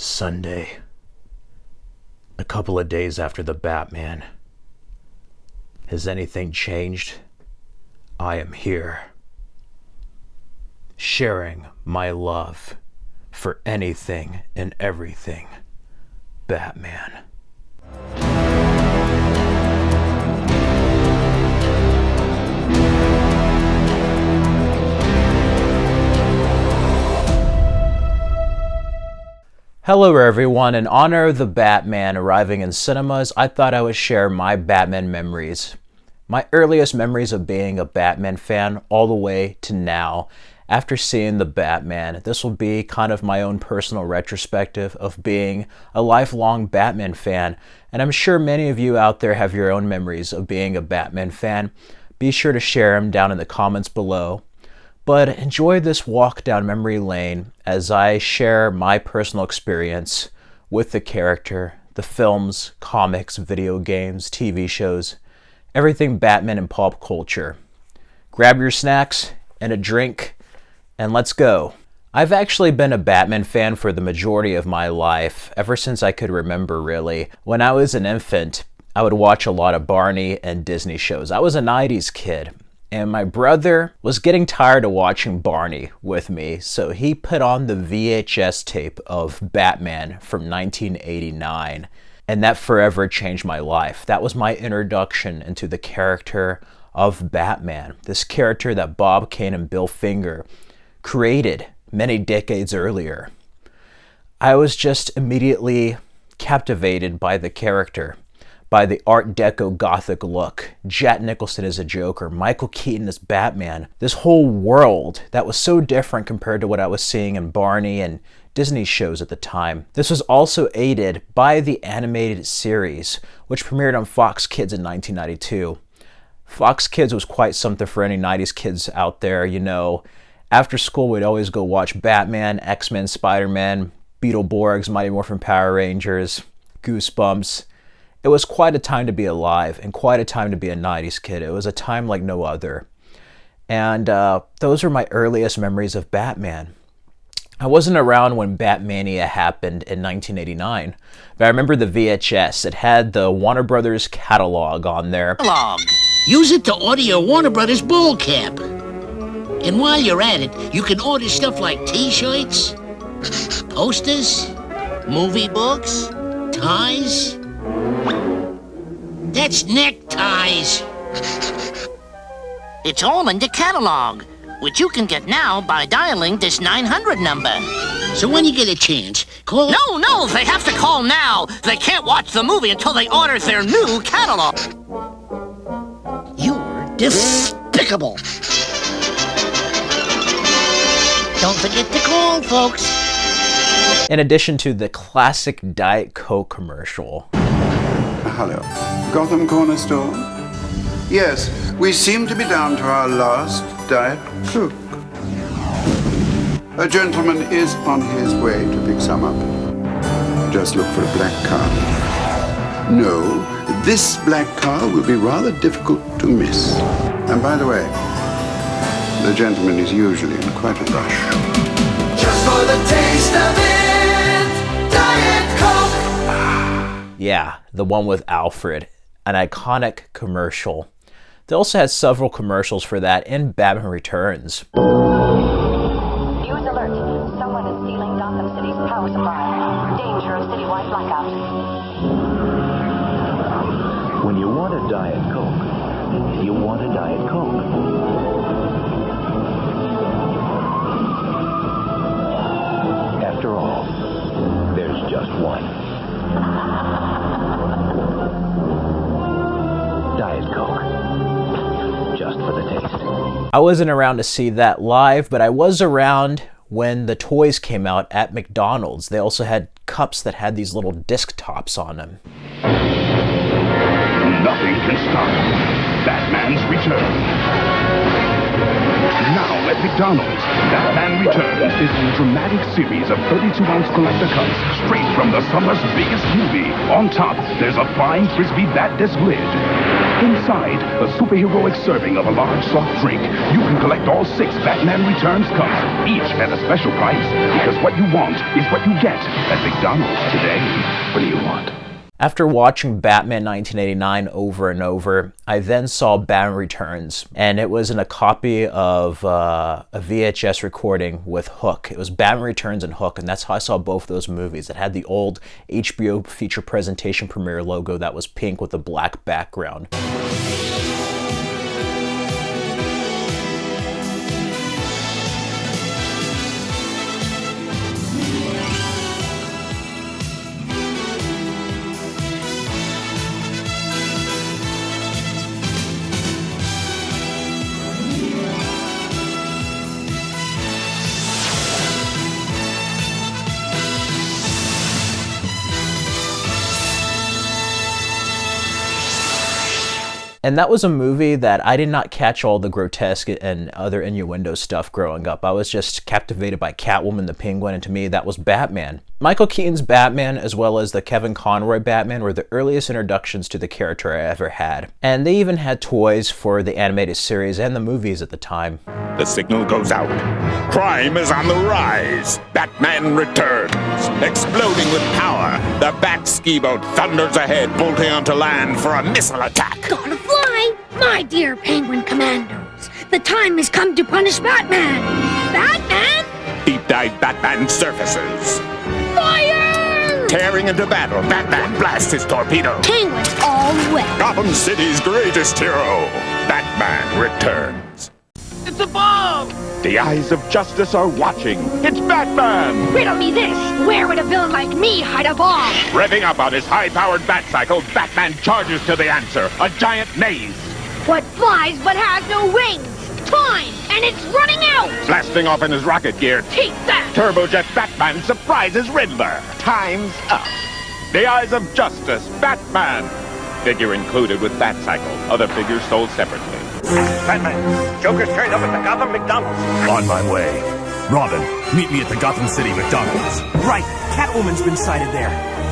Sunday, a couple of days after the Batman. Has anything changed? I am here, sharing my love for anything and everything Batman. Hello everyone, in honor of the Batman arriving in cinemas, I thought I would share my Batman memories. My earliest memories of being a Batman fan all the way to now. After seeing the Batman, this will be kind of my own personal retrospective of being a lifelong Batman fan, and I'm sure many of you out there have your own memories of being a Batman fan. Be sure to share them down in the comments below. But enjoy this walk down memory lane as I share my personal experience with the character, the films, comics, video games, TV shows, everything Batman and pop culture. Grab your snacks and a drink, and let's go. I've actually been a Batman fan for the majority of my life, ever since I could remember really. When I was an infant, I would watch a lot of Barney and Disney shows. I was a 90s kid. And my brother was getting tired of watching Barney with me, so he put on the VHS tape of Batman from 1989, and that forever changed my life. That was my introduction into the character of Batman, this character that Bob Kane and Bill Finger created many decades earlier. I was just immediately captivated by the character, by the Art Deco Gothic look, Jack Nicholson as a Joker, Michael Keaton as Batman, this whole world that was so different compared to what I was seeing in Barney and Disney shows at the time. This was also aided by the animated series, which premiered on Fox Kids in 1992. Fox Kids was quite something for any 90s kids out there, you know. After school, we'd always go watch Batman, X-Men, Spider-Man, Beetleborgs, Mighty Morphin Power Rangers, Goosebumps. It was quite a time to be alive and quite a time to be a 90s kid. It was a time like no other. And those were my earliest memories of Batman. I wasn't around when Batmania happened in 1989, but I remember the VHS. It had the Warner Brothers catalog on there. Catalog. Use it to order your Warner Brothers ball cap. And while you're at it, you can order stuff like t-shirts, posters, movie books, ties. That's neckties. It's all in the catalog, which you can get now by dialing this 900 number. So when you get a chance, call... No, they have to call now. They can't watch the movie until they order their new catalog. You're despicable. Don't forget to call, folks. In addition to the classic Diet Coke commercial. Hello. Gotham Corner Store? Yes, we seem to be down to our last Diet Coke. A gentleman is on his way to pick some up. Just look for a black car. No, this black car will be rather difficult to miss. And by the way, the gentleman is usually in quite a rush. Just for the taste of it, Diet Coke! Yeah, the one with Alfred, an iconic commercial. They also had several commercials for that in Batman Returns. News alert. Someone is stealing Gotham City's power supply. Danger of citywide blackout. When you want a Diet Coke, you want a Diet Coke. After all, there's just one. Diet Coke. Just for the taste. I wasn't around to see that live, but I was around when the toys came out at McDonald's. They also had cups that had these little disc tops on them. Nothing can stop Batman's return. Now at McDonald's, Batman Returns is a dramatic series of 32-ounce collector cups straight from the summer's biggest movie. On top, there's a flying frisbee bat disc lid. Inside the superheroic serving of a large soft drink, you can collect all 6 Batman Returns cups, each at a special price. Because what you want is what you get at McDonald's today. What do you want? After watching Batman 1989 over and over, I then saw Batman Returns, and it was in a copy of a VHS recording with Hook. It was Batman Returns and Hook, and that's how I saw both those movies. It had the old HBO feature presentation premiere logo that was pink with a black background. And that was a movie that I did not catch all the grotesque and other innuendo stuff growing up. I was just captivated by Catwoman, the Penguin, and to me that was Batman. Michael Keaton's Batman, as well as the Kevin Conroy Batman, were the earliest introductions to the character I ever had. And they even had toys for the animated series and the movies at the time. The signal goes out. Crime is on the rise. Batman returns. Exploding with power, the Bat ski boat thunders ahead, bolting onto land for a missile attack. Gotta fly, my dear Penguin Commandos. The time has come to punish Batman. Batman? Deep dive Batman surfaces. Fire! Tearing into battle, Batman blasts his torpedo. Penguins all wet. Gotham City's greatest hero, Batman returns. It's a bomb! The eyes of justice are watching. It's Batman! Riddle me this. Where would a villain like me hide a bomb? Revving up on his high-powered bat cycle, Batman charges to the answer, a giant maze. What flies but has no wings? Time! And it's running out! Blasting off in his rocket gear, Take that! Turbojet Batman surprises Riddler. Time's up. The eyes of justice, Batman. Figure included with bat cycle. Other figures sold separately. Batman, Joker's turned up at the Gotham McDonald's. On my way. Robin, meet me at the Gotham City McDonald's. Right, Catwoman's been sighted there.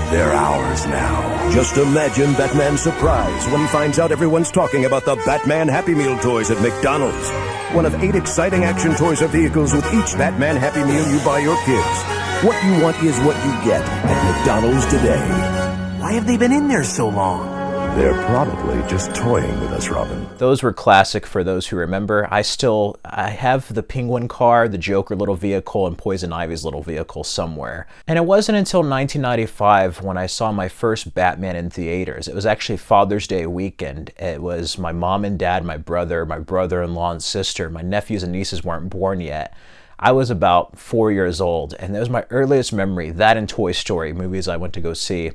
They're ours now. Just imagine Batman's surprise when he finds out everyone's talking about the Batman Happy Meal toys at McDonald's. One of 8 exciting action toys or vehicles with each Batman Happy Meal you buy your kids. What you want is what you get at McDonald's today. Why have they been in there so long? They're probably just toying with us, Robin. Those were classic for those who remember. I have the Penguin car, the Joker little vehicle, and Poison Ivy's little vehicle somewhere. And it wasn't until 1995 when I saw my first Batman in theaters. It was actually Father's Day weekend. It was my mom and dad, my brother-in-law and sister. My nephews and nieces weren't born yet. I was about 4 years old, and that was my earliest memory, that and Toy Story, movies I went to go see.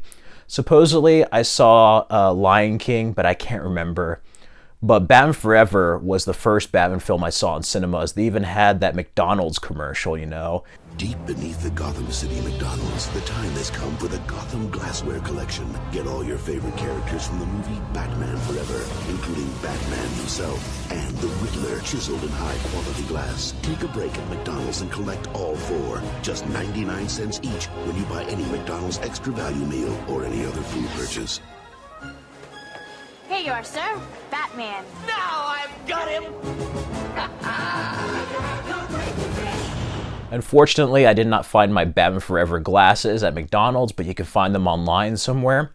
Supposedly, I saw Lion King, but I can't remember. But Batman Forever was the first Batman film I saw in cinemas. They even had that McDonald's commercial, you know. Deep beneath the Gotham City McDonald's, the time has come for the Gotham Glassware Collection. Get all your favorite characters from the movie Batman Forever, including Batman himself and the Riddler, chiseled in high-quality glass. Take a break at McDonald's and collect all 4. Just 99 cents each when you buy any McDonald's Extra Value meal or any other food purchase. Here you are, sir. Batman. Now I've got him! Unfortunately, I did not find my Batman Forever glasses at McDonald's, but you can find them online somewhere.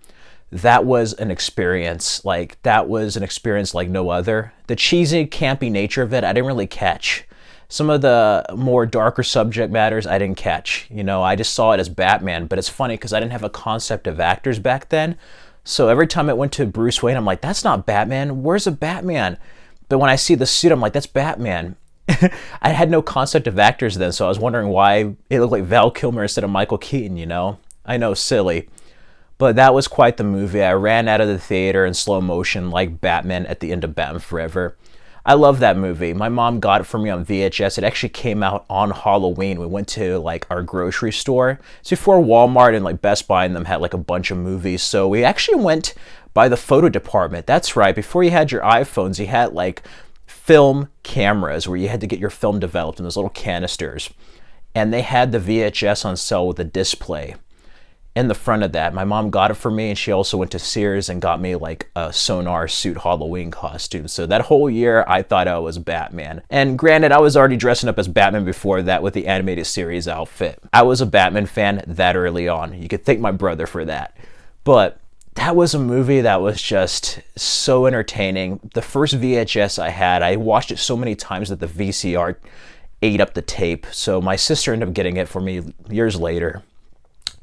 That was an experience like no other. The cheesy, campy nature of it, I didn't really catch. Some of the more darker subject matters I didn't catch. You know, I just saw it as Batman, but it's funny because I didn't have a concept of actors back then. So every time it went to Bruce Wayne, I'm like, that's not Batman. Where's a Batman? But when I see the suit, I'm like, that's Batman. I had no concept of actors then, so I was wondering why it looked like Val Kilmer instead of Michael Keaton, you know? I know, silly. But that was quite the movie. I ran out of the theater in slow motion like Batman at the end of Batman Forever. I love that movie. My mom got it for me on VHS. It actually came out on Halloween. We went to like our grocery store. It's before Walmart and like Best Buy and them had like a bunch of movies. So we actually went by the photo department. That's right. Before you had your iPhones, you had like film cameras where you had to get your film developed in those little canisters. And they had the VHS on sale with a display. in the front of that. My mom got it for me, and she also went to Sears and got me like a Sonar suit Halloween costume. So that whole year, I thought I was Batman. And granted, I was already dressing up as Batman before that with the animated series outfit. I was a Batman fan that early on. You could thank my brother for that. But that was a movie that was just so entertaining. The first VHS I had, I watched it so many times that the VCR ate up the tape. So my sister ended up getting it for me years later.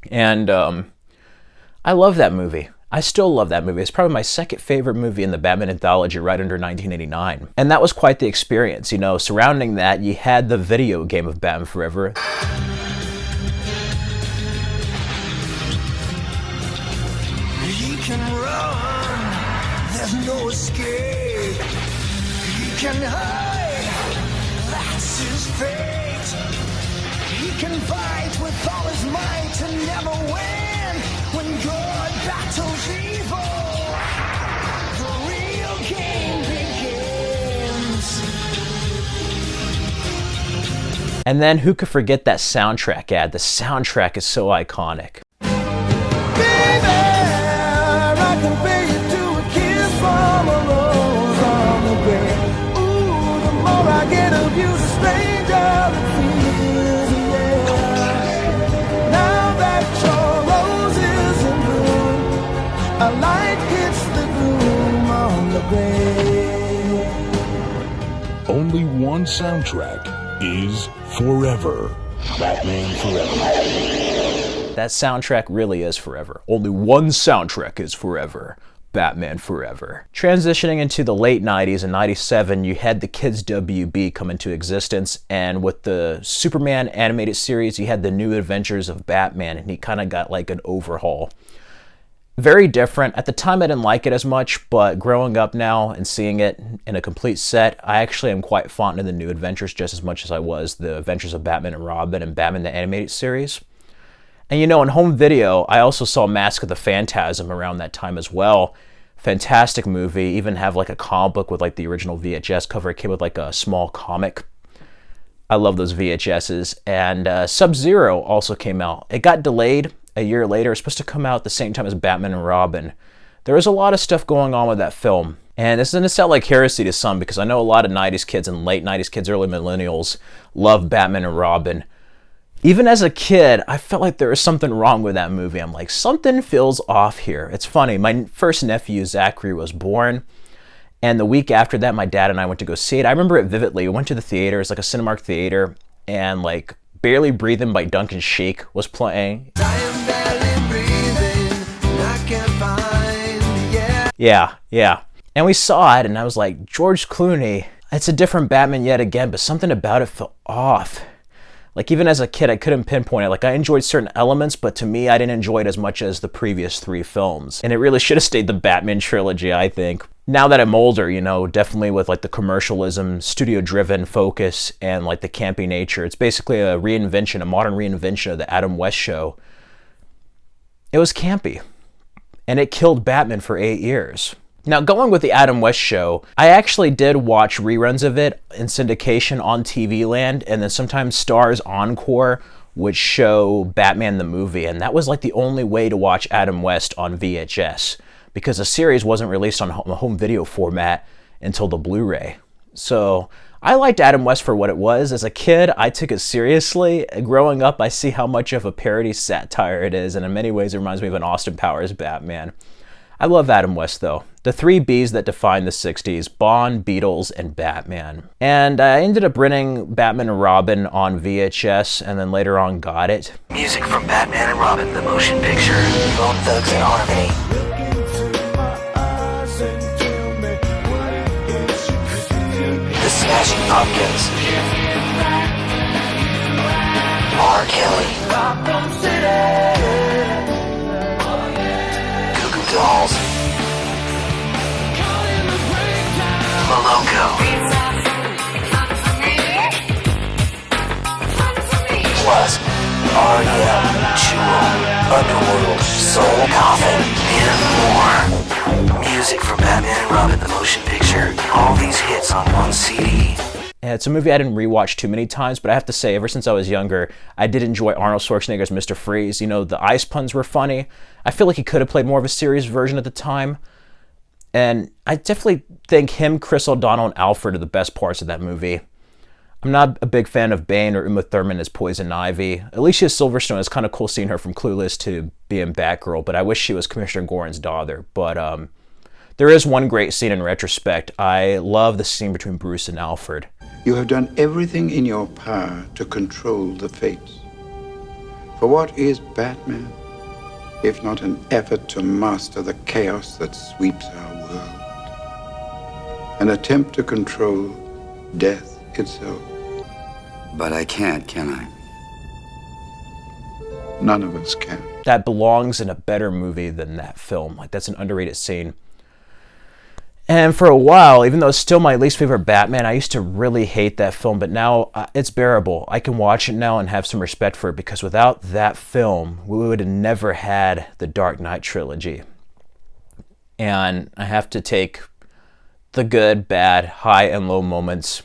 And I love that movie. I still love that movie. It's probably my second favorite movie in the Batman anthology, right under 1989. And that was quite the experience. You know, surrounding that, you had the video game of Batman Forever. He can run, there's no escape. He can hide, that's his fate. He can fight with all his might and never win. When good battles evil, the real game begins. And then who could forget that soundtrack ad? The soundtrack is so iconic. Baby, I can pay you to a kiss from a rose on the grave. Ooh, the more I get of you, the stranger it feels, yeah. Now that your rose is in bloom, a light hits the gloom on the grave. Only one soundtrack is forever. Batman Forever. That soundtrack really is forever. Only one soundtrack is forever. Batman Forever. Transitioning into the late 90s, in 97, you had the Kids WB come into existence, and with the Superman animated series, you had the New Adventures of Batman, and he kind of got like an overhaul. Very different. At the time, I didn't like it as much, but growing up now and seeing it in a complete set, I actually am quite fond of the New Adventures just as much as I was the Adventures of Batman and Robin and Batman the Animated Series. And you know, in home video, I also saw Mask of the Phantasm around that time as well. Fantastic movie. Even have like a comic book with like the original VHS cover. It came with like a small comic. I love those VHSs. And Sub-Zero also came out. It got delayed a year later. It's supposed to come out at the same time as Batman and Robin. There was a lot of stuff going on with that film. And this is going to sound like heresy to some, because I know a lot of 90s kids and late 90s kids, early millennials, love Batman and Robin. Even as a kid, I felt like there was something wrong with that movie. I'm like, something feels off here. It's funny. My first nephew, Zachary, was born. And the week after that, my dad and I went to go see it. I remember it vividly. We went to the theater. It's like a Cinemark theater. And like, Barely Breathing by Duncan Sheik was playing. Yeah. And we saw it, and I was like, George Clooney, it's a different Batman yet again, but something about it felt off. Like, even as a kid, I couldn't pinpoint it. Like, I enjoyed certain elements, but to me, I didn't enjoy it as much as the previous 3 films. And it really should have stayed the Batman trilogy, I think. Now that I'm older, you know, definitely with, like, the commercialism, studio-driven focus, and, like, the campy nature, it's basically a reinvention, a modern reinvention of the Adam West show. It was campy. And it killed Batman for 8 years. Now, going with the Adam West show, I actually did watch reruns of it in syndication on TV Land, and then sometimes Star's Encore would show Batman the movie, and that was like the only way to watch Adam West on VHS, because the series wasn't released on a home video format until the Blu-ray. So I liked Adam West for what it was. As a kid, I took it seriously. Growing up, I see how much of a parody satire it is, and in many ways it reminds me of an Austin Powers Batman. I love Adam West, though. The 3 Bs that define the 60s, Bond, Beatles, and Batman. And I ended up renting Batman and Robin on VHS, and then later on got it. Music from Batman and Robin, the motion picture, Bone Thugs and Harmony. The Smashing Pumpkins. R. Kelly. Dolls. Malongo. Plus, R.E.M., Jewel, Underworld, Soul Coffin, and more. Music from Batman and Robin, the motion picture. All these hits on one CD. And it's a movie I didn't rewatch too many times, but I have to say, ever since I was younger, I did enjoy Arnold Schwarzenegger's Mr. Freeze. You know, the ice puns were funny. I feel like he could have played more of a serious version at the time. And I definitely think him, Chris O'Donnell, and Alfred are the best parts of that movie. I'm not a big fan of Bane or Uma Thurman as Poison Ivy. Alicia Silverstone, is kind of cool seeing her from Clueless to being Batgirl, but I wish she was Commissioner Gordon's daughter. But there is one great scene in retrospect. I love the scene between Bruce and Alfred. You have done everything in your power to control the fates. For what is Batman, if not an effort to master the chaos that sweeps our world? An attempt to control death itself. But I can't, can I? None of us can. That belongs in a better movie than that film. Like, that's an underrated scene. And for a while, even though it's still my least favorite Batman, I used to really hate that film, but now it's bearable. I can watch it now and have some respect for it, because without that film, we would have never had the Dark Knight trilogy. And I have to take the good, bad, high, and low moments,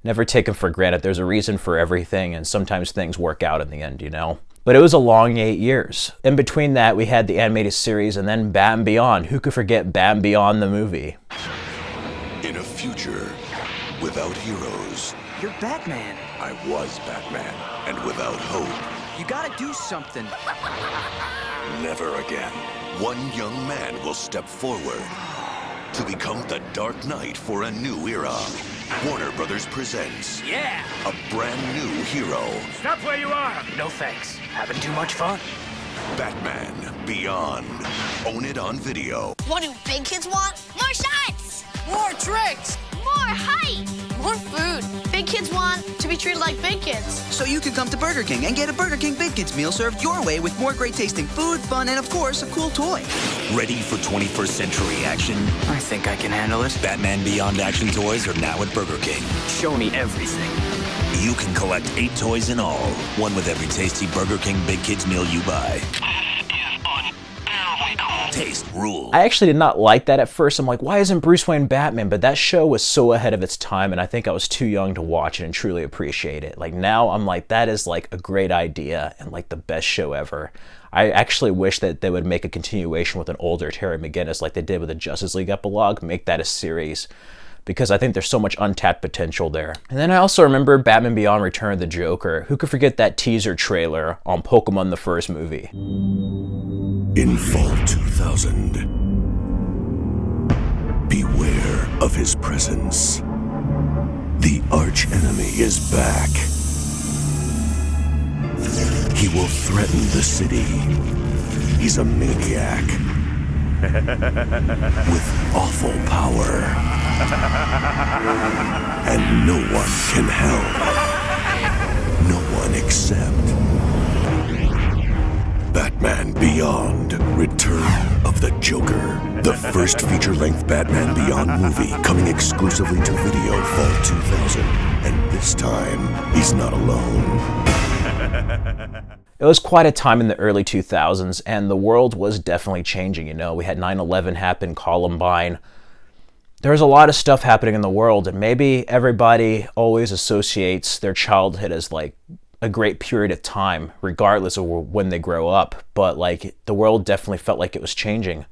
never take them for granted. There's a reason for everything, and sometimes things work out in the end, you know? But it was a long 8 years. In between that, we had the animated series and then Batman Beyond. Who could forget Batman Beyond the movie? In a future without heroes. You're Batman. I was Batman, and without hope. You gotta do something. Never again. One young man will step forward to become the Dark Knight for a new era. Warner Brothers presents a brand new hero. Stop where you are. No thanks. Having too much fun. Batman Beyond. Own it on video. What do big kids want? More shots! More tricks! More height! More food. Big kids want to be treated like big kids. So you can come to Burger King and get a Burger King Big Kids meal served your way with more great tasting food, fun, and of course, a cool toy. Ready for 21st century action? I think I can handle it. Batman Beyond action toys are now at Burger King. Show me everything. You can collect 8 toys in all, one with every tasty Burger King Big Kids meal you buy. Taste rules. I actually did not like that at first. I'm like, why isn't Bruce Wayne Batman? But that show was so ahead of its time, and I think I was too young to watch it and truly appreciate it. Like, now I'm like, that is like a great idea and like the best show ever. I actually wish that they would make a continuation with an older Terry McGinnis like they did with the Justice League epilogue, make that a series, because I think there's so much untapped potential there. And then I also remember Batman Beyond Return of the Joker. Who could forget that teaser trailer on Pokemon the first movie? In fall 2000, beware of his presence. The arch-enemy is back. He will threaten the city. He's a maniac with awful power. And no one can help. No one except Batman Beyond, Return of the Joker. The first feature-length Batman Beyond movie coming exclusively to video fall 2000. And this time, he's not alone. It was quite a time in the early 2000s, and the world was definitely changing, you know. We had 9/11 happen, Columbine. There's a lot of stuff happening in the world, and maybe everybody always associates their childhood as like a great period of time, regardless of when they grow up. But like, the world definitely felt like it was changing.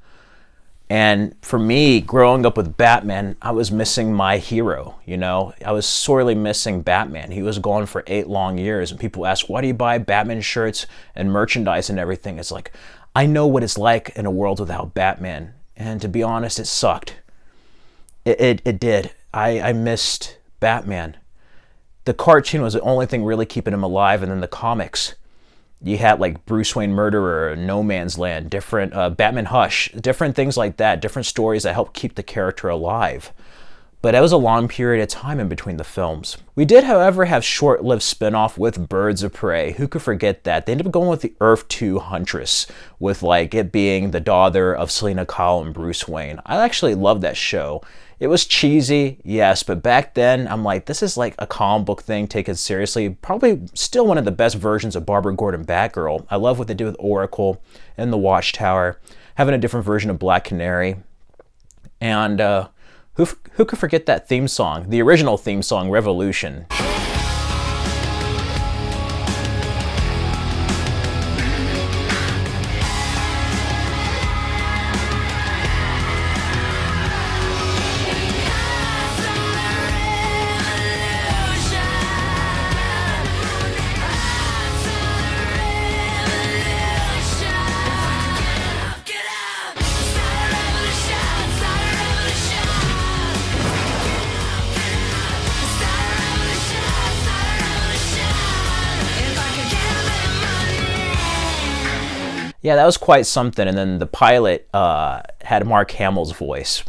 And for me, growing up with Batman, I was missing my hero, you know? I was sorely missing Batman. He was gone for 8 long years, and people ask, why do you buy Batman shirts and merchandise and everything? It's like, I know what it's like in a world without Batman. And to be honest, it sucked. It did. I missed Batman. The cartoon was the only thing really keeping him alive, and then the comics. You had like Bruce Wayne Murderer, No Man's Land, different Batman Hush, different things like that, different stories that helped keep the character alive. But it was a long period of time in between the films. We did, however, have short-lived spin-off with Birds of Prey. Who could forget that? They ended up going with the Earth 2 Huntress, with like it being the daughter of Selena Kyle and Bruce Wayne. I actually loved that show. It was cheesy, yes, but back then, I'm like, this is like a comic book thing taken seriously. Probably still one of the best versions of Barbara Gordon Batgirl. I love what they do with Oracle and the Watchtower, having a different version of Black Canary. And Who could forget that theme song, the original theme song, Revolution? Yeah, that was quite something. And then the pilot had Mark Hamill's voice.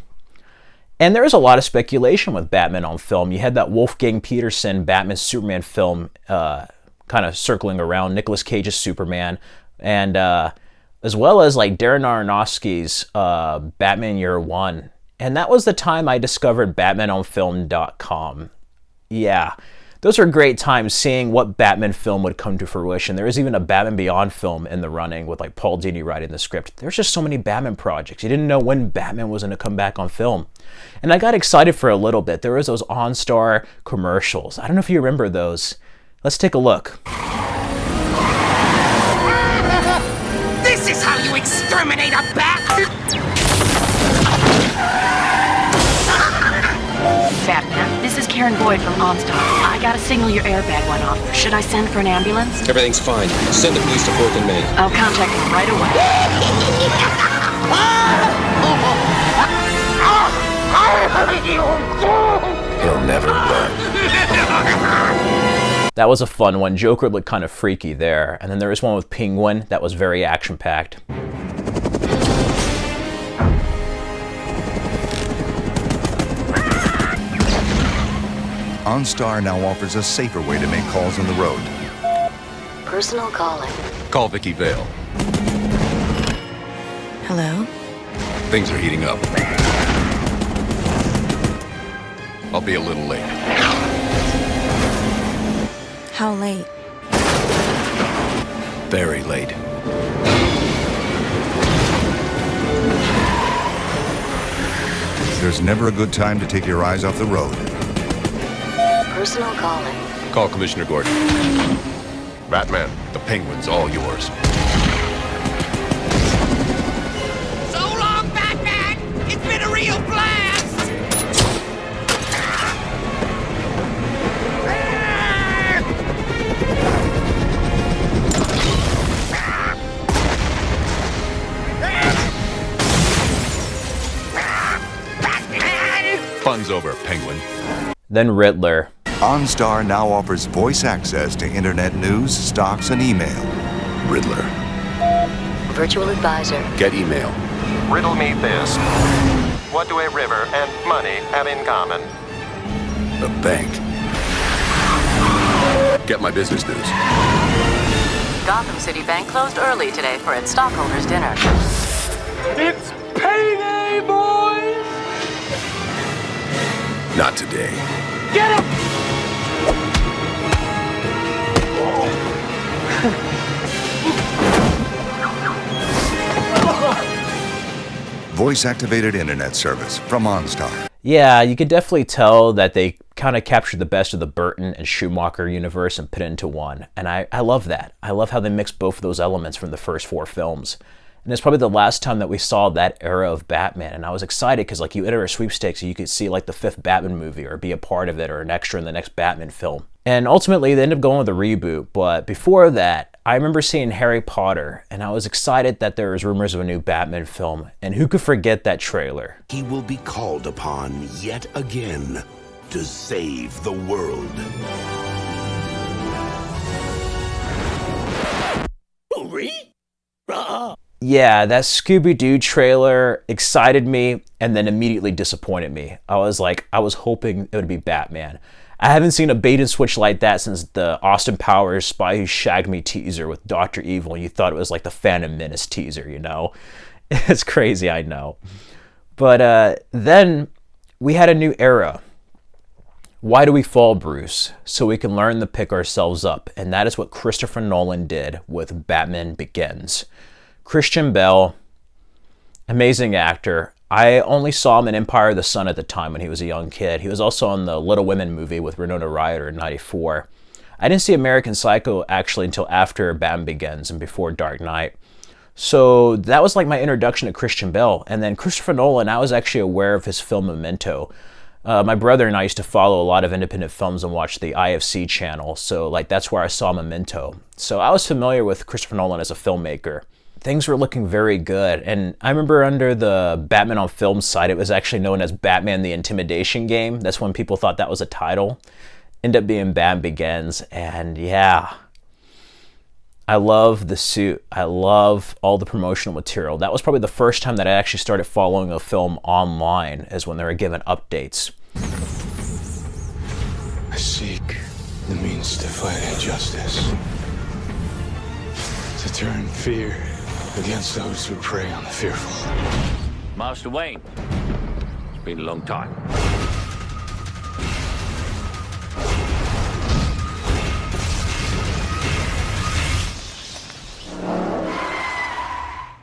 And there was a lot of speculation with Batman on film. You had that Wolfgang Peterson Batman Superman film kind of circling around, Nicolas Cage's Superman, and as well as like Darren Aronofsky's Batman Year One. And that was the time I discovered BatmanOnFilm.com. Yeah, those are great times seeing what Batman film would come to fruition. There was even a Batman Beyond film in the running with like Paul Dini writing the script. There's just so many Batman projects. You didn't know when Batman was going to come back on film. And I got excited for a little bit. There was those OnStar commercials. I don't know if you remember those. Let's take a look. This is how you exterminate a bat! Batman, this is Karen Boyd from OnStar. I got a signal your airbag went off. Should I send for an ambulance? Everything's fine. Send the police to 4th and Main. I'll contact them right away. He'll never learn. That was a fun one. Joker looked kind of freaky there. And then there was one with Penguin that was very action-packed. OnStar now offers a safer way to make calls on the road. Personal calling. Call Vicky Vale. Hello? Things are heating up. I'll be a little late. How late? Very late. There's never a good time to take your eyes off the road. Personal calling. Call Commissioner Gordon. Batman, the Penguin's all yours. So long, Batman! It's been a real blast! Fun's over, Penguin. Then Riddler. OnStar now offers voice access to internet news, stocks, and email. Riddler. Virtual advisor. Get email. Riddle me this. What do a river and money have in common? A bank. Get my business news. Gotham City Bank closed early today for its stockholders' dinner. It's payday, boys! Not today. Get him! Voice-activated internet service from OnStar. Yeah, you could definitely tell that they kind of captured the best of the Burton and Schumacher universe and put it into one. And I love that. I love how they mixed both of those elements from the first 4 films. And it's probably the last time that we saw that era of Batman. And I was excited because like you enter a sweepstakes and you could see like the 5th Batman movie or be a part of it or an extra in the next Batman film. And ultimately they ended up going with a reboot. But before that, I remember seeing Harry Potter and I was excited that there was rumors of a new Batman film. And who could forget that trailer? He will be called upon yet again to save the world. Yeah, that Scooby-Doo trailer excited me and then immediately disappointed me. I was hoping it would be Batman. I haven't seen a bait and switch like that since the Austin Powers Spy Who Shagged Me teaser with Dr. Evil. You thought it was like the Phantom Menace teaser, you know? It's crazy, I know. But then we had a new era. Why do we fall, Bruce? So we can learn to pick ourselves up. And that is what Christopher Nolan did with Batman Begins. Christian Bale, amazing actor. I only saw him in Empire of the Sun at the time when he was a young kid. He was also on the Little Women movie with Winona Ryder in '94. I didn't see American Psycho actually until after Batman Begins and before Dark Knight. So that was like my introduction to Christian Bale. And then Christopher Nolan, I was actually aware of his film Memento. My brother and I used to follow a lot of independent films and watch the IFC channel. So like that's where I saw Memento. So I was familiar with Christopher Nolan as a filmmaker. Things were looking very good. And I remember under the Batman on Film site, it was actually known as Batman the Intimidation Game. That's when people thought that was a title. Ended up being Batman Begins. And yeah, I love the suit. I love all the promotional material. That was probably the first time that I actually started following a film online, is when they were given updates. I seek the means to fight injustice, to turn fear against those who prey on the fearful. Master Wayne, it's been a long time.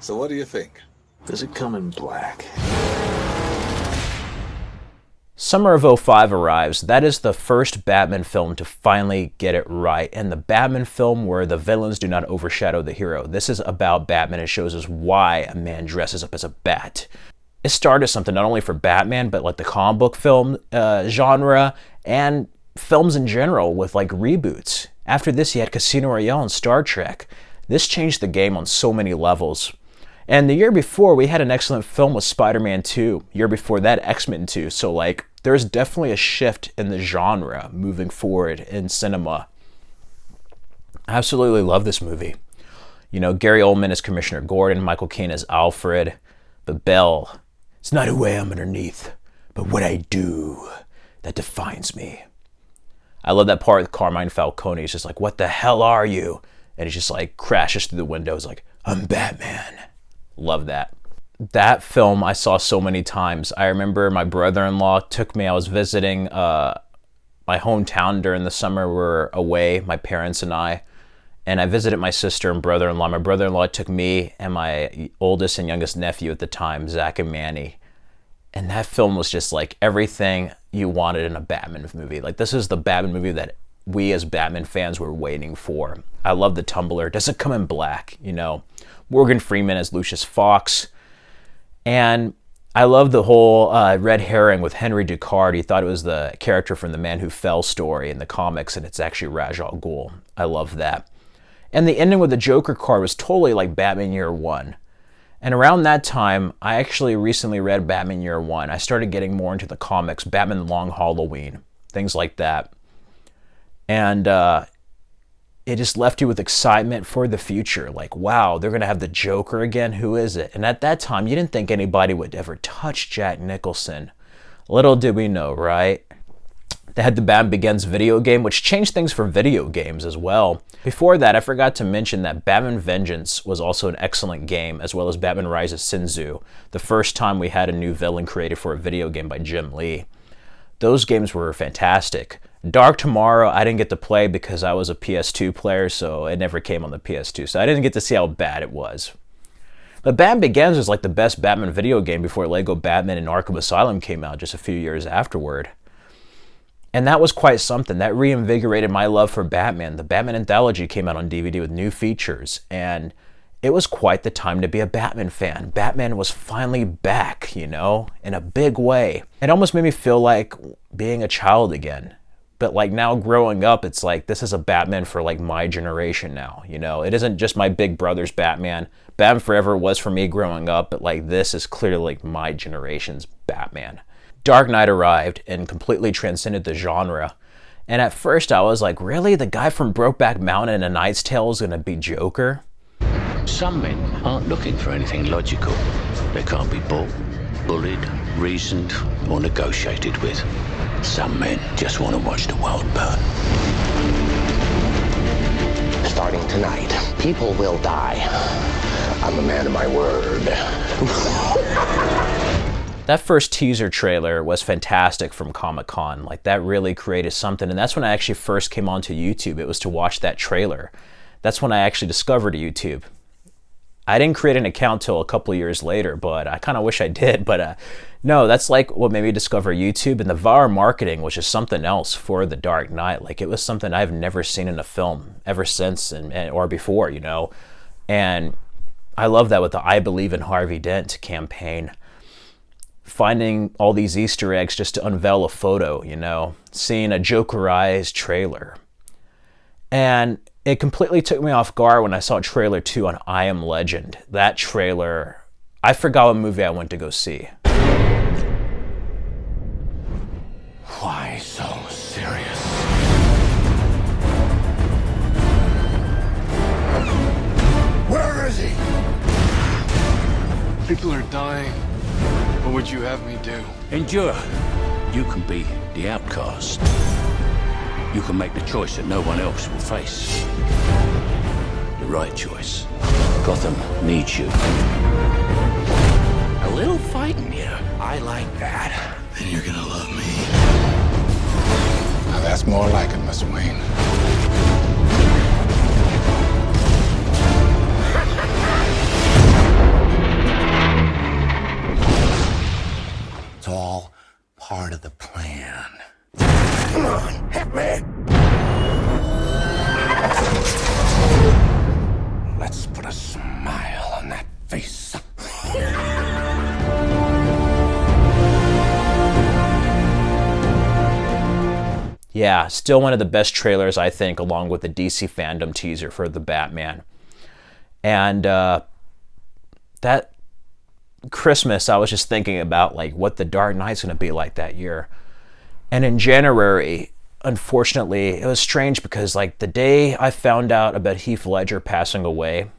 So what do you think? Does it come in black? Summer of '05 arrives. That is the first Batman film to finally get it right, and the Batman film where the villains do not overshadow the hero. This is about Batman and shows us why a man dresses up as a bat. It started something not only for Batman, but like the comic book film genre and films in general with like reboots. After this, you had Casino Royale and Star Trek. This changed the game on so many levels. And the year before, we had an excellent film with Spider-Man 2. Year before that, X-Men 2. So like, there's definitely a shift in the genre moving forward in cinema. I absolutely love this movie. You know, Gary Oldman as Commissioner Gordon, Michael Caine as Alfred, but Bell, it's not who I am underneath, but what I do that defines me. I love that part with Carmine Falcone. He's just like, what the hell are you? And he just like crashes through the window. He's like, I'm Batman. Love that. That film I saw so many times. I remember my brother-in-law took me. I was visiting my hometown during the summer. We were away, my parents and I visited my sister and brother-in-law. My brother-in-law took me and my oldest and youngest nephew at the time, Zach and Manny. And that film was just like everything you wanted in a Batman movie. Like, this is the Batman movie that we as Batman fans were waiting for. I love the Tumbler. Does it come in black? You know, Morgan Freeman as Lucius Fox. And I love the whole red herring with Henry Ducard. He thought it was the character from the Man Who Fell story in the comics, and it's actually Ra's al Ghul. I love that. And the ending with the Joker card was totally like Batman Year One. And around that time, I actually recently read Batman Year One. I started getting more into the comics, Batman Long Halloween, things like that. And it just left you with excitement for the future. Like, wow, they're going to have the Joker again. Who is it? And at that time, you didn't think anybody would ever touch Jack Nicholson. Little did we know, right? They had the Batman Begins video game, which changed things for video games as well. Before that, I forgot to mention that Batman Vengeance was also an excellent game, as well as Batman Rise of Sinzu, the first time we had a new villain created for a video game by Jim Lee. Those games were fantastic. Dark Tomorrow, I didn't get to play because I was a PS2 player, so it never came on the PS2, so I didn't get to see how bad it was. But Batman Begins was like the best Batman video game before Lego Batman and Arkham Asylum came out just a few years afterward. And that was quite something. That reinvigorated my love for Batman. The Batman Anthology came out on DVD with new features, and it was quite the time to be a Batman fan. Batman was finally back, you know, in a big way. It almost made me feel like being a child again. But like now growing up, it's like this is a Batman for like my generation now, you know? It isn't just my big brother's Batman. Batman Forever was for me growing up, but like this is clearly like my generation's Batman. Dark Knight arrived and completely transcended the genre. And at first I was like, really? The guy from Brokeback Mountain and A Knight's Tale is gonna be Joker? Some men aren't looking for anything logical. They can't be bought, bullied, reasoned, or negotiated with. Some men just want to watch the world burn. Starting tonight, people will die. I'm a man of my word. That first teaser trailer was fantastic from Comic-Con. Like, that really created something. And that's when I actually first came onto YouTube. It was to watch that trailer. That's when I actually discovered YouTube. I didn't create an account till a couple of years later, but I kind of wish I did. But no, that's like what made me discover YouTube, and the VAR marketing was just something else for The Dark Knight. Like, it was something I've never seen in a film ever since or before, you know. And I love that with the I Believe in Harvey Dent campaign. Finding all these Easter eggs just to unveil a photo, you know, seeing a Jokerized trailer. And it completely took me off guard when I saw trailer 2 on I Am Legend. That trailer, I forgot what movie I went to go see. Why so serious? Where is he? People are dying. What would you have me do? Endure. You can be the outcast. You can make the choice that no one else will face. The right choice. Gotham needs you. A little fighting here. I like that. Then you're gonna love me. Now that's more like it, Mr. Wayne. It's all part of the plan. Come on, hit me! Let's put a smile on that face. Yeah, still one of the best trailers, I think, along with the DC fandom teaser for the Batman. And that Christmas, I was just thinking about like what the Dark Knight's going to be like that year. And in January, unfortunately, it was strange because like the day I found out about Heath Ledger passing away,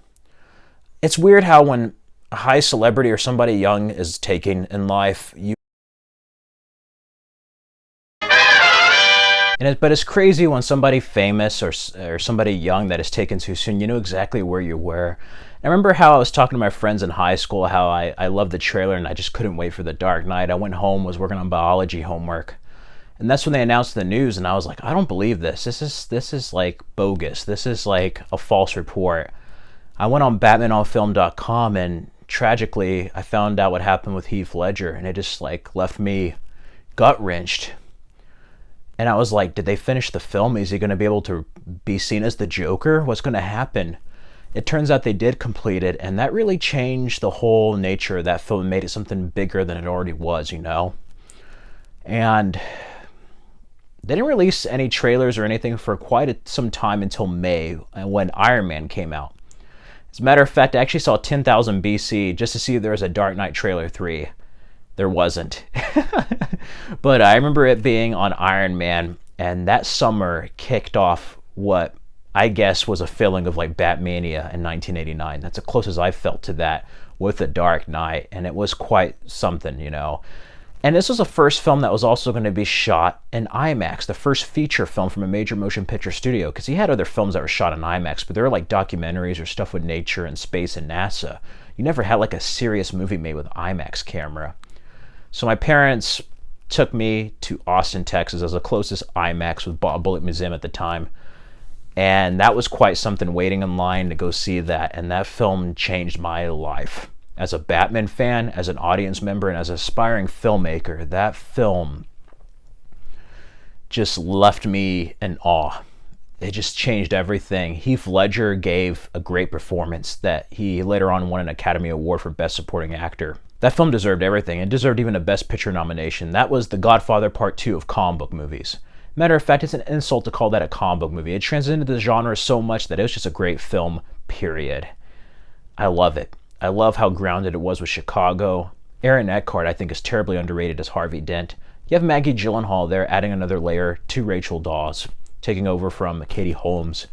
it's weird how when a high celebrity or somebody young is taken in life, but it's crazy when somebody famous or somebody young that is taken too soon, you know exactly where you were. I remember how I was talking to my friends in high school, how I loved the trailer and I just couldn't wait for The Dark Knight. I went home, was working on biology homework. And that's when they announced the news, and I was like, I don't believe this. This is like bogus. This is like a false report. I went on BatmanOnFilm.com, and tragically, I found out what happened with Heath Ledger, and it just like left me gut-wrenched. And I was like, did they finish the film? Is he going to be able to be seen as the Joker? What's going to happen? It turns out they did complete it, and that really changed the whole nature of that film and made it something bigger than it already was, you know? And they didn't release any trailers or anything for quite some time until May, when Iron Man came out. As a matter of fact, I actually saw 10,000 BC just to see if there was a Dark Knight trailer 3. There wasn't. But I remember it being on Iron Man, and that summer kicked off what I guess was a feeling of like Batmania in 1989. That's the closest I felt to that with The Dark Knight, and it was quite something, you know. And this was the first film that was also going to be shot in IMAX, the first feature film from a major motion picture studio, because he had other films that were shot in IMAX, but they were like documentaries or stuff with nature and space and NASA. You never had like a serious movie made with IMAX camera. So my parents took me to Austin, Texas as the closest IMAX with Bob Bullock Museum at the time. And that was quite something, waiting in line to go see that. And that film changed my life. As a Batman fan, as an audience member, and as an aspiring filmmaker, that film just left me in awe. It just changed everything. Heath Ledger gave a great performance that he later on won an Academy Award for Best Supporting Actor. That film deserved everything. It deserved even a Best Picture nomination. That was The Godfather Part 2 of comic book movies. Matter of fact, it's an insult to call that a comic book movie. It transcended the genre so much that it was just a great film, period. I love it. I love how grounded it was with Chicago. Aaron Eckhart, I think, is terribly underrated as Harvey Dent. You have Maggie Gyllenhaal there, adding another layer to Rachel Dawes, taking over from Katie Holmes.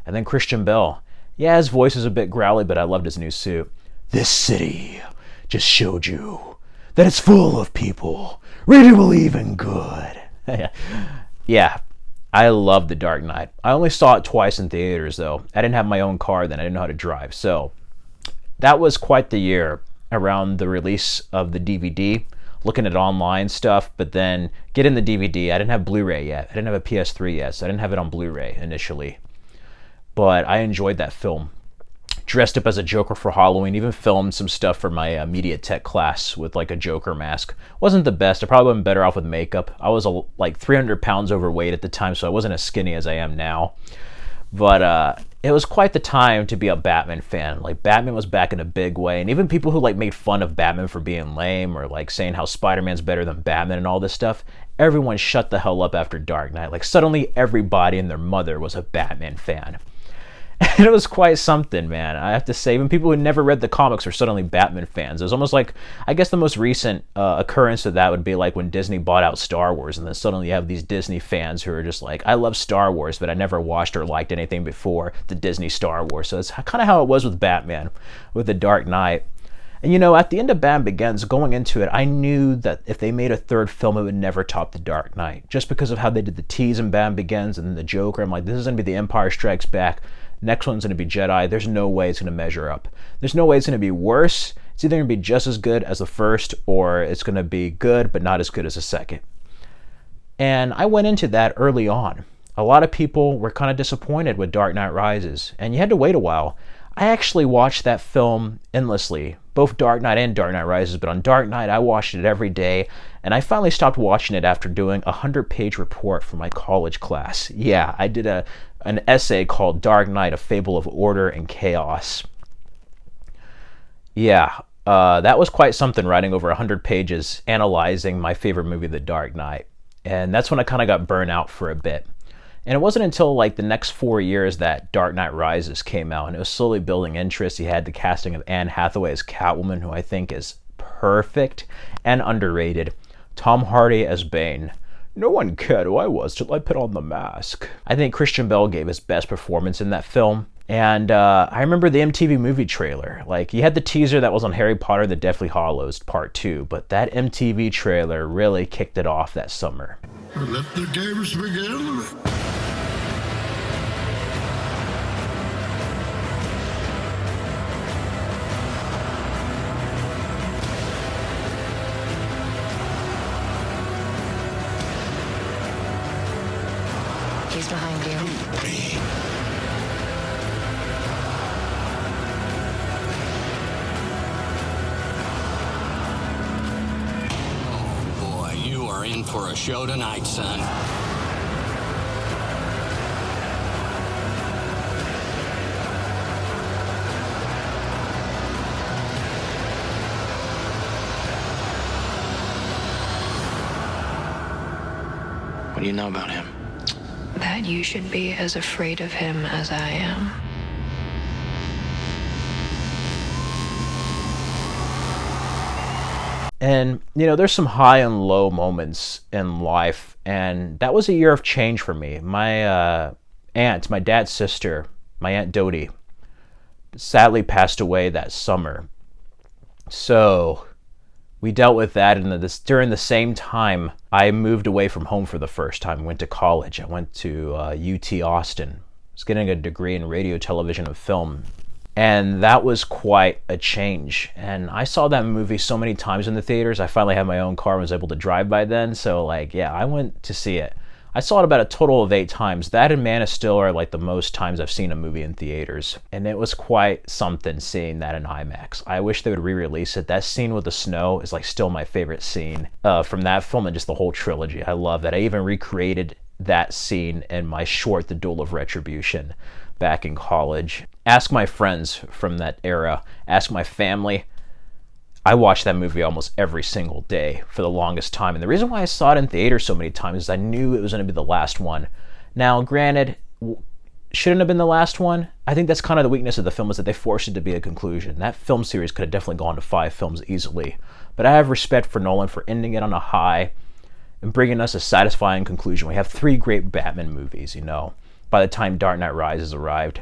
And then Christian Bale. Yeah, his voice is a bit growly, but I loved his new suit. This city just showed you that it's full of people ready to believe in good. Yeah, I love The Dark Knight. I only saw it twice in theaters, though. I didn't have my own car then. I didn't know how to drive. So that was quite the year around the release of the DVD, looking at online stuff, but then getting the DVD. I didn't have Blu-ray yet. I didn't have a PS3 yet, so I didn't have it on Blu-ray initially. But I enjoyed that film dressed up as a Joker for Halloween, even filmed some stuff for my media tech class with like a Joker mask. Wasn't the best. I probably would have been better off with makeup. I was like 300 pounds overweight at the time, so I wasn't as skinny as I am now. But it was quite the time to be a Batman fan. Like, Batman was back in a big way, and even people who like made fun of Batman for being lame or like saying how Spider-Man's better than Batman and all this stuff, everyone shut the hell up after Dark Knight. Like, suddenly everybody and their mother was a Batman fan. And it was quite something, man. I have to say, even people who never read the comics were suddenly Batman fans. It was almost like, I guess the most recent occurrence of that would be like when Disney bought out Star Wars, and then suddenly you have these Disney fans who are just like, I love Star Wars, but I never watched or liked anything before the Disney Star Wars. So it's kind of how it was with Batman, with The Dark Knight. And you know, at the end of Batman Begins, going into it, I knew that if they made a third film, it would never top The Dark Knight. Just because of how they did the tease in Batman Begins and then the Joker, I'm like, this is going to be The Empire Strikes Back. Next one's going to be Jedi. There's no way it's going to measure up. There's no way it's going to be worse. It's either going to be just as good as the first, or it's going to be good, but not as good as the second. And I went into that early on. A lot of people were kind of disappointed with Dark Knight Rises, and you had to wait a while. I actually watched that film endlessly, both Dark Knight and Dark Knight Rises, but on Dark Knight, I watched it every day, and I finally stopped watching it after doing a 100-page report for my college class. Yeah, I did an essay called Dark Knight, A Fable of Order and Chaos. Yeah, that was quite something, writing over 100 pages, analyzing my favorite movie, The Dark Knight. And that's when I kind of got burnt out for a bit. And it wasn't until like the next 4 years that Dark Knight Rises came out, and it was slowly building interest. He had the casting of Anne Hathaway as Catwoman, who I think is perfect and underrated. Tom Hardy as Bane. No one cared who I was till I put on the mask. I think Christian Bale gave his best performance in that film. And I remember the MTV movie trailer. Like, you had the teaser that was on Harry Potter and the Deathly Hallows Part 2, but that MTV trailer really kicked it off that summer. Let the games begin. He's behind you. Oh boy, you are in for a show tonight, son. What do you know about him? That you should be as afraid of him as I am. And, you know, there's some high and low moments in life, and that was a year of change for me. My aunt, my dad's sister, my Aunt Dodie, sadly passed away that summer. So we dealt with that, and during the same time, I moved away from home for the first time. Went to college. I went to UT Austin. I was getting a degree in radio, television, and film. And that was quite a change. And I saw that movie so many times in the theaters. I finally had my own car and was able to drive by then. So, like, yeah, I went to see it. I saw it about a total of 8 times. That and Man of Steel are like the most times I've seen a movie in theaters. And it was quite something seeing that in IMAX. I wish they would re-release it. That scene with the snow is like still my favorite scene from that film and just the whole trilogy. I love that. I even recreated that scene in my short, The Duel of Retribution, back in college. Ask my friends from that era. Ask my family. I watched that movie almost every single day for the longest time. And the reason why I saw it in theater so many times is I knew it was going to be the last one. Now, granted, shouldn't have been the last one. I think that's kind of the weakness of the film, is that they forced it to be a conclusion. That film series could have definitely gone to 5 films easily. But I have respect for Nolan for ending it on a high and bringing us a satisfying conclusion. We have 3 great Batman movies, you know, by the time Dark Knight Rises arrived.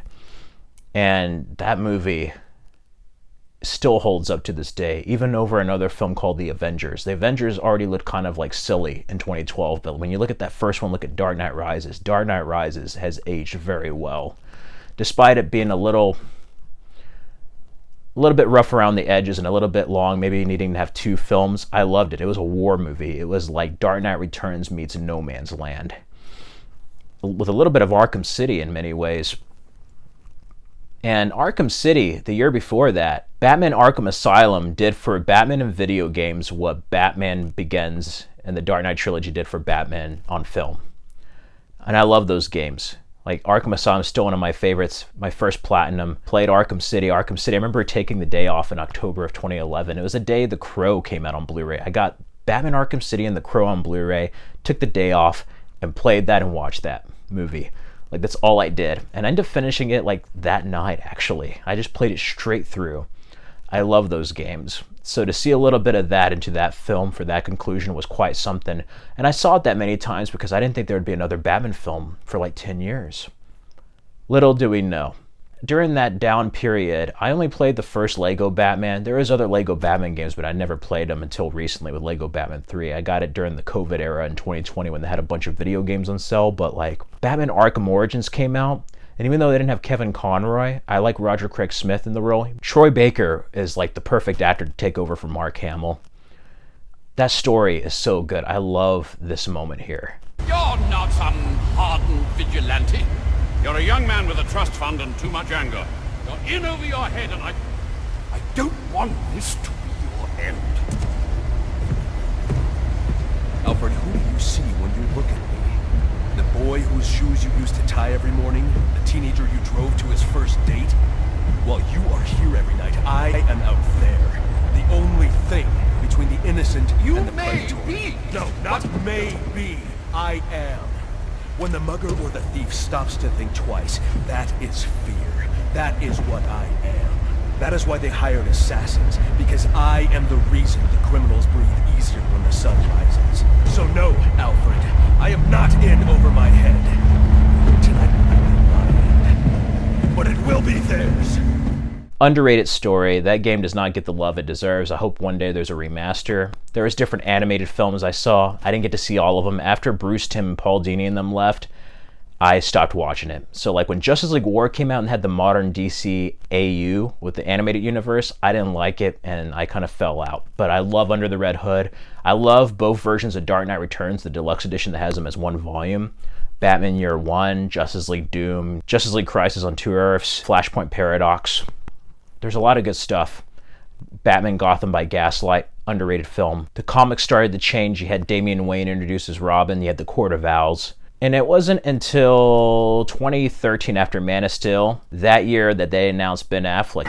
And that movie still holds up to this day, even over another film called The Avengers. The Avengers already looked kind of like silly in 2012, but when you look at that first one, look at Dark Knight Rises. Dark Knight Rises has aged very well. Despite it being a little bit rough around the edges and a little bit long, maybe needing to have 2 films, I loved it. It was a war movie. It was like Dark Knight Returns meets No Man's Land, with a little bit of Arkham City in many ways. And Arkham City, the year before that, Batman Arkham Asylum did for Batman in video games what Batman Begins and the Dark Knight trilogy did for Batman on film. And I love those games. Like, Arkham Asylum is still one of my favorites. My first platinum. Played Arkham City. I remember taking the day off in October of 2011. It was a day The Crow came out on Blu-ray. I got Batman Arkham City and The Crow on Blu-ray, took the day off, and played that and watched that movie. Like, that's all I did. And I ended up finishing it, like, that night, actually. I just played it straight through. I love those games. So to see a little bit of that into that film for that conclusion was quite something. And I saw it that many times because I didn't think there would be another Batman film for like 10 years. Little do we know. During that down period, I only played the first Lego Batman. There is other Lego Batman games, but I never played them until recently with Lego Batman 3. I got it during the COVID era in 2020 when they had a bunch of video games on sale, but like Batman Arkham Origins came out. And even though they didn't have Kevin Conroy, I like Roger Craig Smith in the role. Troy Baker is like the perfect actor to take over for Mark Hamill. That story is so good. I love this moment here. You're not some hardened vigilante. You're a young man with a trust fund and too much anger. You're in over your head, and I don't want this to be your end. Alfred, who do you see when you look at me? The boy whose shoes you used to tie every morning? The teenager you drove to his first date? While you are here every night, I am out there. The only thing between the innocent and the predator. You may be! No, not may be. I am. When the mugger or the thief stops to think twice, that is fear. That is what I am. That is why they hired assassins, because I am the reason the criminals breathe easier when the sun rises. So no, Alfred, I am not in over my head. Tonight will be mine, but it will be theirs. Underrated story. That game does not get the love it deserves. I hope one day there's a remaster. There was different animated films I saw. I didn't get to see all of them. After Bruce, Tim, and Paul Dini and them left, I stopped watching it. So like when Justice League War came out and had the modern DC AU with the animated universe, I didn't like it and I kind of fell out. But I love Under the Red Hood. I love both versions of Dark Knight Returns, the deluxe edition that has them as one volume. Batman Year One, Justice League Doom, Justice League Crisis on Two Earths, Flashpoint Paradox. There's a lot of good stuff. Batman Gotham by Gaslight, underrated film. The comic started to change. You had Damian Wayne introduced as Robin. You had the Court of Owls. And it wasn't until 2013, after Man of Steel, that year, that they announced Ben Affleck.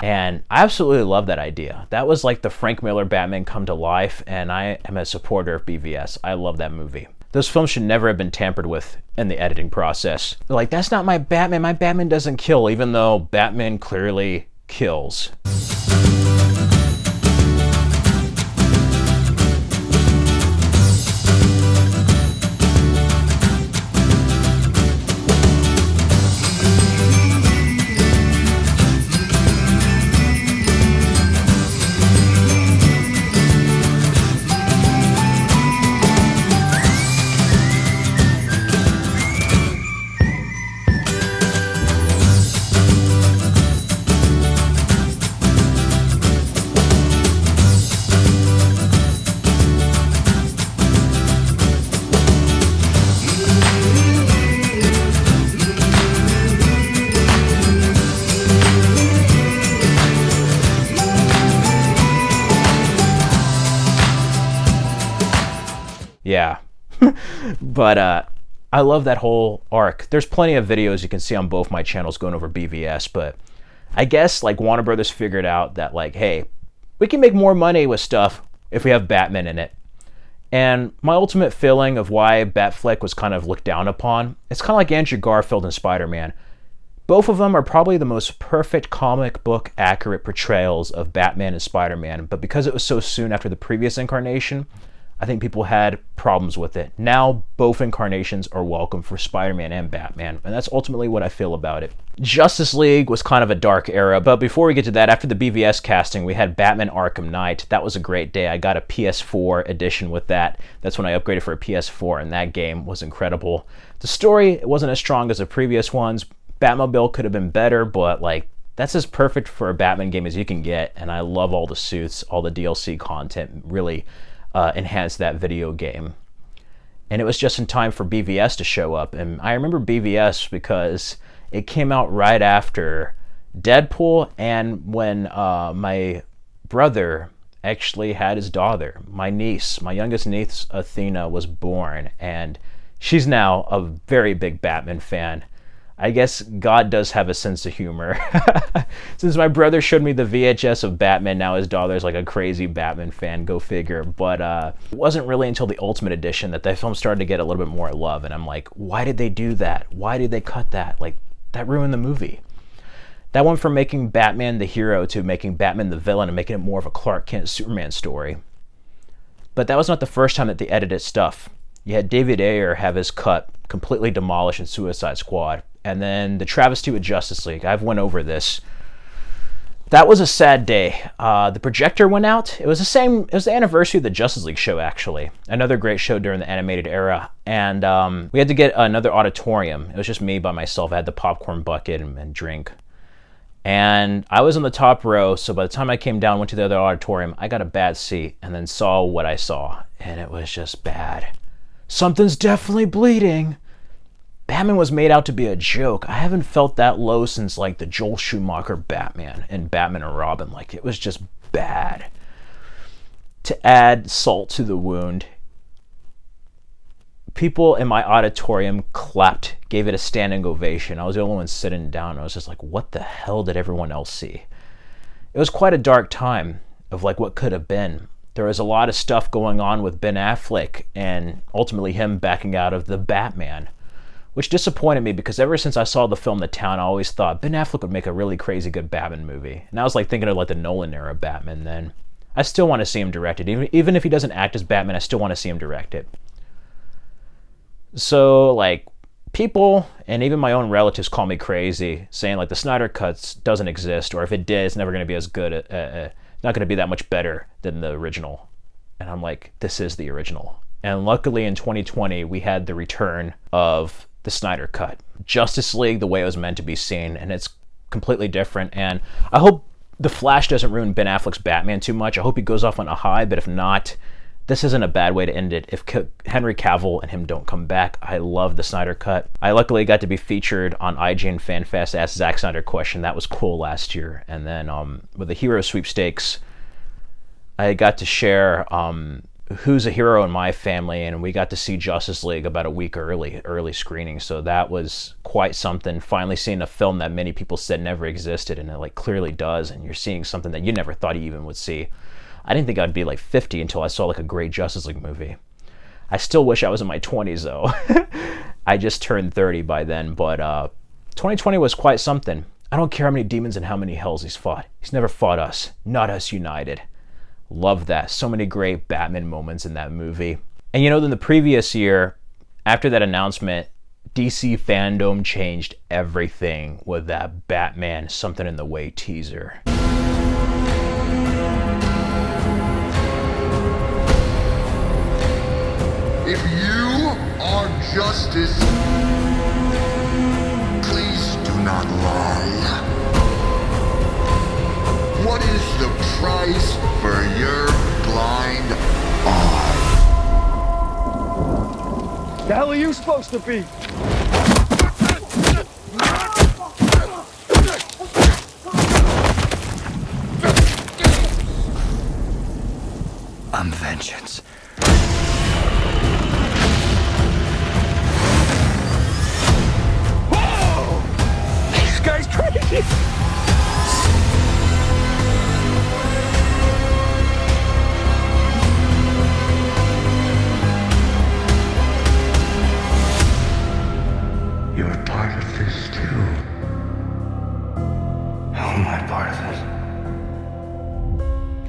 And I absolutely love that idea. That was like the Frank Miller Batman come to life, and I am a supporter of BVS. I love that movie. Those films should never have been tampered with in the editing process. They're like, that's not my Batman. My Batman doesn't kill, even though Batman clearly kills. Yeah. But I love that whole arc. There's plenty of videos you can see on both my channels going over BVS, but I guess like Warner Brothers figured out that like, hey, we can make more money with stuff if we have Batman in it. And my ultimate feeling of why Batfleck was kind of looked down upon, it's kind of like Andrew Garfield and Spider-Man. Both of them are probably the most perfect comic book accurate portrayals of Batman and Spider-Man, but because it was so soon after the previous incarnation, I think people had problems with it. Now, both incarnations are welcome for Spider-Man and Batman, and that's ultimately what I feel about it. Justice League was kind of a dark era, but before we get to that, after the BVS casting, we had Batman Arkham Knight. That was a great day. I got a PS4 edition with that. That's when I upgraded for a PS4, and that game was incredible. The story wasn't as strong as the previous ones. Batmobile could have been better, but like, that's as perfect for a Batman game as you can get, and I love all the suits, all the DLC content, really enhance that video game. And it was just in time for BVS to show up. And I remember BVS because it came out right after Deadpool, and when my brother actually had his daughter, my niece, my youngest niece, Athena, was born, and she's now a very big Batman fan. I guess God does have a sense of humor. Since my brother showed me the VHS of Batman, now his daughter's like a crazy Batman fan, go figure. But it wasn't really until the Ultimate Edition that the film started to get a little bit more love, and I'm like, why did they do that? Why did they cut that? Like, that ruined the movie. That went from making Batman the hero to making Batman the villain and making it more of a Clark Kent Superman story. But that was not the first time that they edited stuff. You had David Ayer have his cut completely demolished in Suicide Squad. And then the travesty with Justice League. I've went over this. That was a sad day. The projector went out. It was the anniversary of the Justice League show, actually. Another great show during the animated era. And we had to get another auditorium. It was just me by myself. I had the popcorn bucket and drink. And I was on the top row, so by the time I came down, went to the other auditorium, I got a bad seat and then saw what I saw. And it was just bad. Something's definitely bleeding. Batman was made out to be a joke. I haven't felt that low since like the Joel Schumacher Batman and Batman and Robin. Like, it was just bad. To add salt to the wound, people in my auditorium clapped, gave it a standing ovation. I was the only one sitting down. I was just like, what the hell did everyone else see? It was quite a dark time of like what could have been. There was a lot of stuff going on with Ben Affleck and ultimately him backing out of the Batman, which disappointed me because ever since I saw the film The Town, I always thought Ben Affleck would make a really crazy good Batman movie. And I was like thinking of like the Nolan era Batman then. I still want to see him direct it. Even if he doesn't act as Batman, I still want to see him direct it. So like people and even my own relatives call me crazy, saying like the Snyder Cuts doesn't exist, or if it did, it's never going to be as good, not going to be that much better than the original. And I'm like, this is the original. And luckily in 2020, we had the return of the Snyder Cut. Justice League the way it was meant to be seen, and it's completely different. And I hope The Flash doesn't ruin Ben Affleck's Batman too much. I hope he goes off on a high, but if not, this isn't a bad way to end it. If Henry Cavill and him don't come back, I love the Snyder Cut. I luckily got to be featured on IGN FanFest Ask Zack Snyder Question. That was cool last year. And then with the Hero Sweepstakes, I got to share who's a hero in my family, and we got to see Justice League about a week early screening. So that was quite something. Finally seeing a film that many people said never existed, and it like clearly does. And you're seeing something that you never thought you even would see. I didn't think I'd be like 50 until I saw like a great Justice League movie. I still wish I was in my 20s though. I just turned 30 by then, but 2020 was quite something. I don't care how many demons and how many hells he's fought. He's never fought us, not us united. Love that. So many great Batman moments in that movie. And you know, in the previous year, after that announcement, DC fandom changed everything with that Batman Something in the Way teaser. If you are justice, please do not lie. What is the price for your blind eye? The hell are you supposed to be? I'm vengeance. This guy's crazy! You're part of this too. How am I part of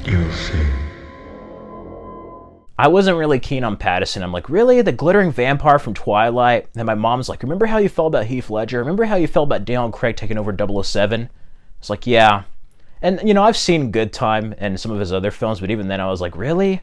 it? You'll see. I wasn't really keen on Pattinson. I'm like, really? The glittering vampire from Twilight? And my mom's like, remember how you felt about Heath Ledger? Remember how you felt about Daniel Craig taking over 007? It's like, yeah. And, you know, I've seen Good Time and some of his other films, but even then I was like, really?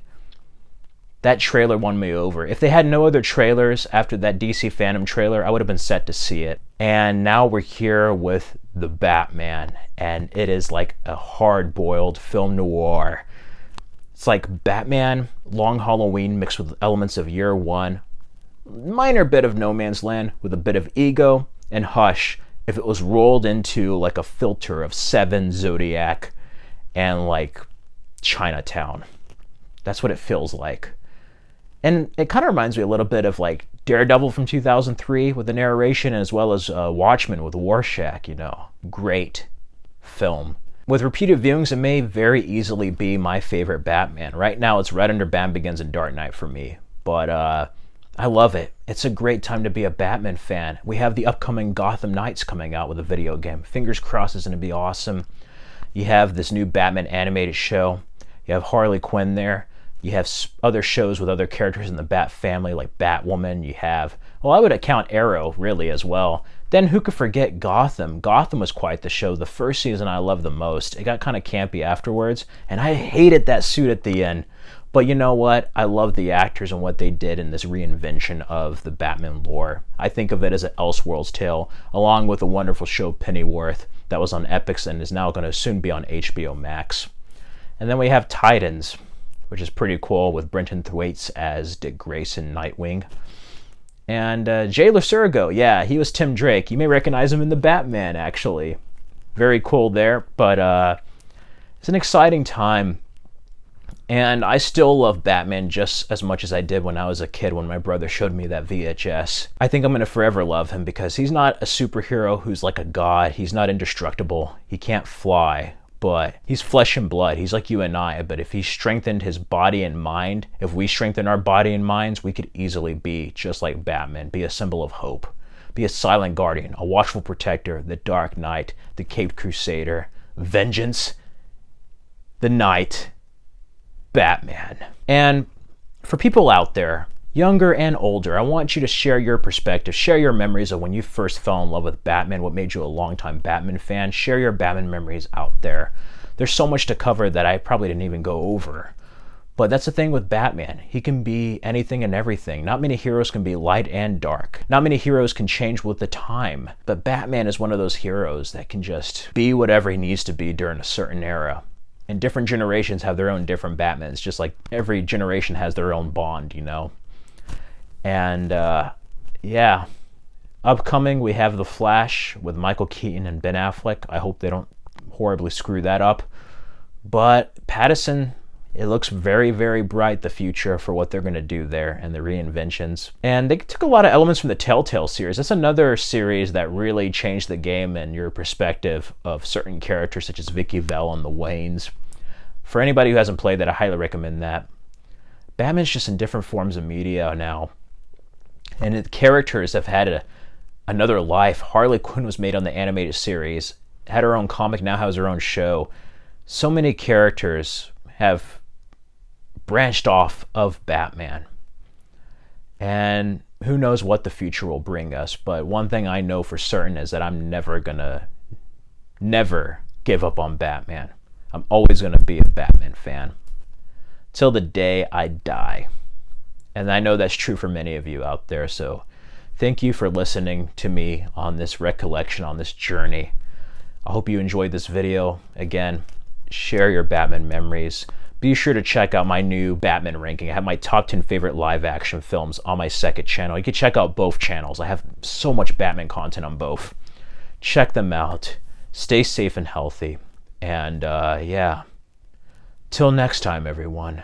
That trailer won me over. If they had no other trailers after that DC Phantom trailer, I would have been set to see it. And now we're here with The Batman, and it is like a hard-boiled film noir. It's like Batman, Long Halloween mixed with elements of Year One, minor bit of No Man's Land with a bit of ego, and Hush if it was rolled into like a filter of Seven, Zodiac, and like Chinatown. That's what it feels like. And it kind of reminds me a little bit of like Daredevil from 2003 with the narration, as well as Watchmen with Rorschach, you know. Great film. With repeated viewings, it may very easily be my favorite Batman. Right now, it's right under Batman Begins and Dark Knight for me. But I love it. It's a great time to be a Batman fan. We have the upcoming Gotham Knights coming out with a video game. Fingers crossed it's going to be awesome. You have this new Batman animated show. You have Harley Quinn there. You have other shows with other characters in the Bat family, like Batwoman. You have, well, I would account Arrow, really, as well. Then who could forget Gotham? Gotham was quite the show. The first season I loved the most. It got kind of campy afterwards, and I hated that suit at the end. But you know what? I love the actors and what they did in this reinvention of the Batman lore. I think of it as an Elseworlds tale, along with a wonderful show, Pennyworth, that was on Epix and is now going to soon be on HBO Max. And then we have Titans, which is pretty cool, with Brenton Thwaites as Dick Grayson, Nightwing. And Jay Lysergo, yeah, he was Tim Drake. You may recognize him in The Batman, actually. Very cool there, but it's an exciting time. And I still love Batman just as much as I did when I was a kid, when my brother showed me that VHS. I think I'm going to forever love him because he's not a superhero who's like a god. He's not indestructible. He can't fly. But he's flesh and blood. He's like you and I. But if he strengthened his body and mind, if we strengthen our body and minds, we could easily be just like Batman, be a symbol of hope, be a silent guardian, a watchful protector, the Dark Knight, the Caped Crusader, vengeance, the Knight, Batman. And for people out there, younger and older, I want you to share your perspective, share your memories of when you first fell in love with Batman, what made you a longtime Batman fan. Share your Batman memories out there. There's so much to cover that I probably didn't even go over. But that's the thing with Batman. He can be anything and everything. Not many heroes can be light and dark. Not many heroes can change with the time. But Batman is one of those heroes that can just be whatever he needs to be during a certain era. And different generations have their own different Batmans, just like every generation has their own Bond, you know? And yeah, upcoming we have The Flash with Michael Keaton and Ben Affleck. I hope they don't horribly screw that up. But Pattinson, it looks very, very bright, the future for what they're going to do there and the reinventions. And they took a lot of elements from the Telltale series. That's another series that really changed the game and your perspective of certain characters such as Vicky Vale and the Waynes. For anybody who hasn't played that, I highly recommend that. Batman's just in different forms of media now. And the characters have had another life. Harley Quinn was made on the animated series, had her own comic, now has her own show. So many characters have branched off of Batman. And who knows what the future will bring us. But one thing I know for certain is that I'm never give up on Batman. I'm always going to be a Batman fan till the day I die. And I know that's true for many of you out there. So thank you for listening to me on this recollection, on this journey. I hope you enjoyed this video. Again, share your Batman memories. Be sure to check out my new Batman ranking. I have my top 10 favorite live action films on my second channel. You can check out both channels. I have so much Batman content on both. Check them out. Stay safe and healthy. And yeah, till next time, everyone.